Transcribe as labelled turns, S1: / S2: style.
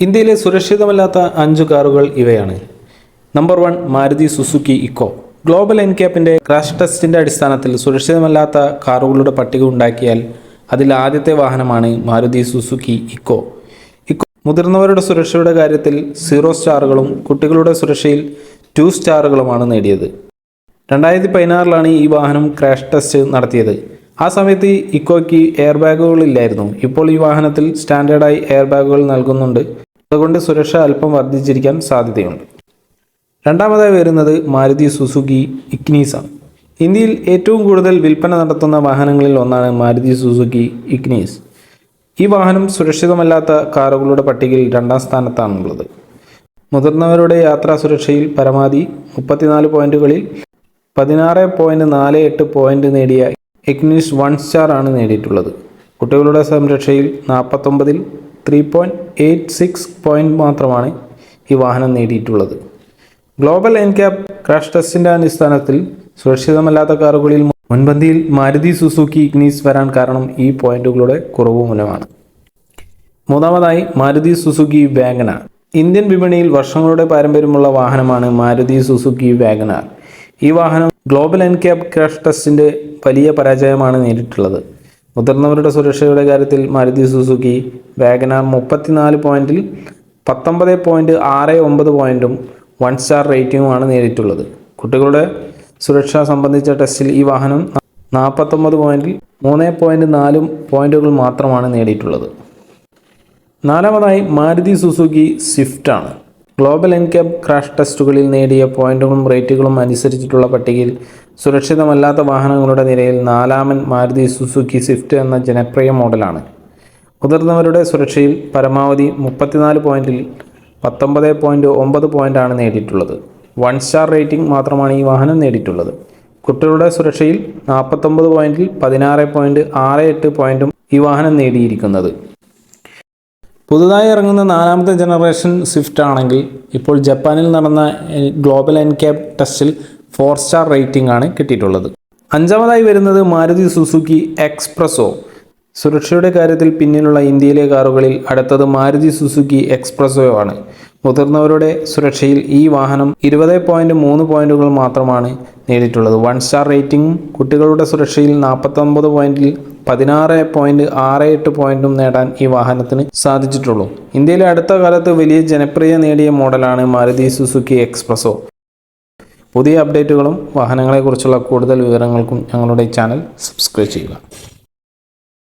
S1: ഇന്ത്യയിലെ സുരക്ഷിതമല്ലാത്ത 5 കാറുകൾ ഇവയാണ്. Number 1, Maruti Suzuki Eeco. Global എൻക്യാപ്പിൻ്റെ ക്രാഷ് ടെസ്റ്റിൻ്റെ അടിസ്ഥാനത്തിൽ സുരക്ഷിതമല്ലാത്ത കാറുകളുടെ പട്ടിക ഉണ്ടാക്കിയാൽ അതിൽ ആദ്യത്തെ വാഹനമാണ് മാരുതി സുസുക്കി ഇക്കോ. മുതിർന്നവരുടെ സുരക്ഷയുടെ കാര്യത്തിൽ 0 സ്റ്റാറുകളും കുട്ടികളുടെ സുരക്ഷയിൽ 2 സ്റ്റാറുകളുമാണ് നേടിയത്. 2016 ഈ വാഹനം ക്രാഷ് ടെസ്റ്റ് നടത്തിയത്. ആ സമയത്ത് ഇക്കോയ്ക്ക് എയർ ബാഗുകളില്ലായിരുന്നു. ഇപ്പോൾ ഈ വാഹനത്തിൽ സ്റ്റാൻഡേർഡായി എയർ ബാഗുകൾ നൽകുന്നുണ്ട്. അതുകൊണ്ട് സുരക്ഷ അല്പം വർദ്ധിച്ചിരിക്കാൻ സാധ്യതയുണ്ട്. രണ്ടാമതായി വരുന്നത് മാരുതി സുസുക്കി ഇഗ്നിസാണ്. ഇന്ത്യയിൽ ഏറ്റവും കൂടുതൽ വിൽപ്പന നടത്തുന്ന വാഹനങ്ങളിൽ ഒന്നാണ് മാരുതി സുസുക്കി ഇഗ്നിസ്. ഈ വാഹനം സുരക്ഷിതമല്ലാത്ത കാറുകളുടെ പട്ടികയിൽ 2ാം സ്ഥാനത്താണുള്ളത്. മുതിർന്നവരുടെ യാത്രാ സുരക്ഷയിൽ പരമാവധി 34 പോയിന്റുകളിൽ 16.48 പോയിന്റ് നേടിയ ഇഗ്നിസ് 1 സ്റ്റാർ ആണ് നേടിയിട്ടുള്ളത്. കുട്ടികളുടെ സംരക്ഷയിൽ 49ൽ 3.86 പോയിന്റ് മാത്രമാണ് ഈ വാഹനം നേടിയിട്ടുള്ളത്. ഗ്ലോബൽ എൻക്യാപ്പ് ക്രാഷ് ടെസ്റ്റിൻ്റെ അടിസ്ഥാനത്തിൽ സുരക്ഷിതമല്ലാത്ത കാറുകളിൽ മുൻപന്തിയിൽ മാരുതി സുസുക്കി ഇഗ്നിസ് വരാൻ കാരണം ഈ പോയിന്റുകളുടെ കുറവ് മൂലമാണ്. മൂന്നാമതായി മാരുതി സുസുക്കി വാഗണാർ. ഇന്ത്യൻ വിപണിയിൽ വർഷങ്ങളുടെ പാരമ്പര്യമുള്ള വാഹനമാണ് മാരുതി സുസുക്കി വാഗണാർ. ഈ വാഹനം ഗ്ലോബൽ എൻക്യാപ്പ് ക്രാഷ് ടെസ്റ്റിൻ്റെ വലിയ പരാജയമാണ് നേരിട്ടുള്ളത്. മുതിർന്നവരുടെ സുരക്ഷയുടെ കാര്യത്തിൽ മാരുതി സുസുക്കി വാഗണാർ 34 പോയിന്റിൽ 19.69 പോയിന്റും 1 സ്റ്റാർ റേറ്റിംഗുമാണ് നേടിയിട്ടുള്ളത്. കുട്ടികളുടെ സുരക്ഷ സംബന്ധിച്ച ടെസ്റ്റിൽ ഈ വാഹനം 49 പോയിന്റിൽ 3.4 പോയിന്റുകൾ മാത്രമാണ് നേടിയിട്ടുള്ളത്. നാലാമതായി മാരുതി സുസുക്കി സ്വിഫ്റ്റ് ആണ്. ഗ്ലോബൽ എൻക്യാപ്പ് ക്രാഷ് ടെസ്റ്റുകളിൽ നേടിയ പോയിന്റുകളും റേറ്റുകളും അനുസരിച്ചിട്ടുള്ള പട്ടികയിൽ സുരക്ഷിതമല്ലാത്ത വാഹനങ്ങളുടെ നിരയിൽ 4ാമൻ മാരുതി സുസുക്കി സ്വിഫ്റ്റ് എന്ന ജനപ്രിയ മോഡലാണ്. മുതിർന്നവരുടെ സുരക്ഷയിൽ പരമാവധി 34 പോയിന്റിൽ 19.9 പോയിന്റാണ് നേടിയിട്ടുള്ളത്. 1 സ്റ്റാർ റേറ്റിംഗ് മാത്രമാണ് ഈ വാഹനം നേടിയിട്ടുള്ളത്. കുട്ടികളുടെ സുരക്ഷയിൽ 49 പോയിന്റിൽ 16.68 പോയിന്റും ഈ വാഹനം നേടിയിരിക്കുന്നത്. പുതുതായി ഇറങ്ങുന്ന 4ാമത്തെ ജനറേഷൻ സ്വിഫ്റ്റ് ആണെങ്കിൽ ഇപ്പോൾ ജപ്പാനിൽ നടന്ന ഗ്ലോബൽ എൻക്യാപ്പ് ടെസ്റ്റിൽ 4 സ്റ്റാർ റേറ്റിംഗ് ആണ് കിട്ടിയിട്ടുള്ളത്. 5ാമതായി വരുന്നത് മാരുതി സുസുക്കി എക്സ്പ്രസോ. സുരക്ഷയുടെ കാര്യത്തിൽ പിന്നിലുള്ള ഇന്ത്യയിലെ കാറുകളിൽ അടുത്തത് മാരുതി സുസുക്കി എക്സ്പ്രസോ ആണ്. മുതിർന്നവരുടെ സുരക്ഷയിൽ ഈ വാഹനം 20.3 പോയിന്റുകൾ മാത്രമാണ് നേടിയിട്ടുള്ളത്. 1 സ്റ്റാർ റേറ്റിംഗും കുട്ടികളുടെ സുരക്ഷയിൽ 49 പോയിന്റിൽ 16.68 പോയിന്റും നേടാൻ ഈ വാഹനത്തിന് സാധിച്ചിട്ടുള്ളൂ. ഇന്ത്യയിലെ അടുത്ത കാലത്ത് വലിയ ജനപ്രിയ നേടിയ മോഡലാണ് മാരുതി സുസുക്കി എക്സ്പ്രസോ. പുതിയ അപ്ഡേറ്റുകളും വാഹനങ്ങളെക്കുറിച്ചുള്ള കൂടുതൽ വിവരങ്ങൾക്കും ഞങ്ങളുടെ ചാനൽ സബ്സ്ക്രൈബ് ചെയ്യുക.